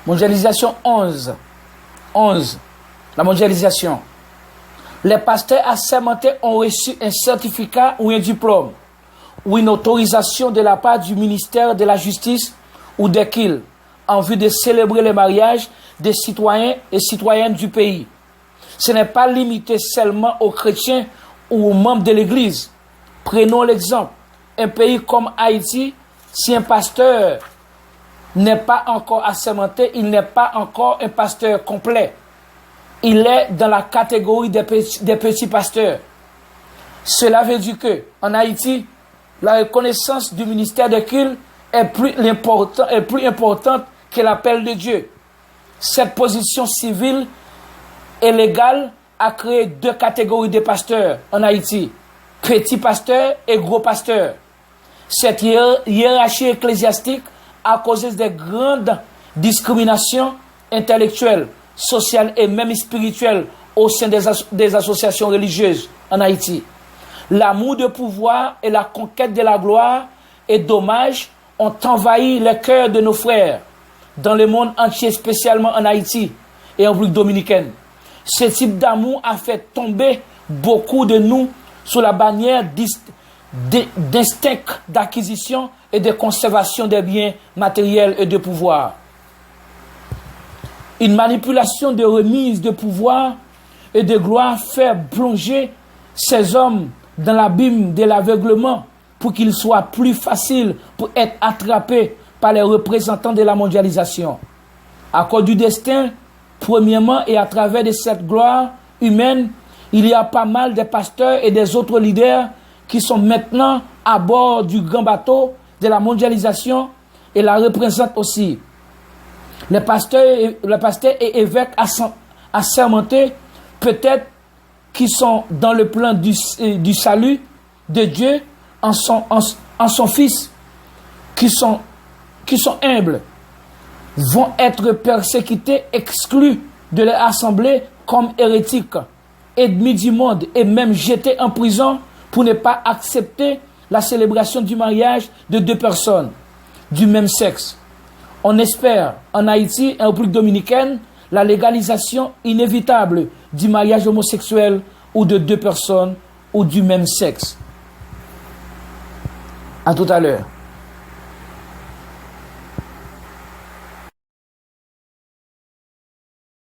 Mondialisation 11. 11. La mondialisation. Les pasteurs assermentés ont reçu un certificat ou un diplôme ou une autorisation de la part du ministère de la Justice ou de qu'il en vue de célébrer le mariage des citoyens et citoyennes du pays. Ce n'est pas limité seulement aux chrétiens ou aux membres de l'Église. Prenons l'exemple. Un pays comme Haïti, si un pasteur n'est pas encore assermenté, il n'est pas encore un pasteur complet. Il est dans la catégorie des petits pasteurs. Cela veut dire que en Haïti, la reconnaissance du ministère de culte est plus importante que l'appel de Dieu. Cette position civile et légale a créé deux catégories de pasteurs en Haïti, petits pasteurs et gros pasteurs. Cette hiérarchie ecclésiastique a causé de grandes discriminations intellectuelles, sociales et même spirituelles au sein des associations religieuses en Haïti. L'amour de pouvoir et la conquête de la gloire et dommage ont envahi les cœurs de nos frères dans le monde entier, spécialement en Haïti et en République dominicaine. Ce type d'amour a fait tomber beaucoup de nous sous la bannière d'instinct d'acquisition et de conservation des biens matériels et de pouvoir. Une manipulation de remise de pouvoir et de gloire fait plonger ces hommes dans l'abîme de l'aveuglement pour qu'il soit plus facile pour être attrapés par les représentants de la mondialisation. À cause du destin, premièrement, et à travers de cette gloire humaine, il y a pas mal de pasteurs et des autres leaders qui sont maintenant à bord du grand bateau de la mondialisation et la représentent aussi. Les pasteurs et évêques assermentés, peut-être qui sont dans le plan du salut de Dieu en son Fils, qui sont humbles, vont être persécutés, exclus de leur assemblée comme hérétiques, ennemis du monde et même jetés en prison pour ne pas accepter la célébration du mariage de deux personnes du même sexe. On espère en Haïti et en République dominicaine la légalisation inévitable du mariage homosexuel ou de deux personnes ou du même sexe. À tout à l'heure.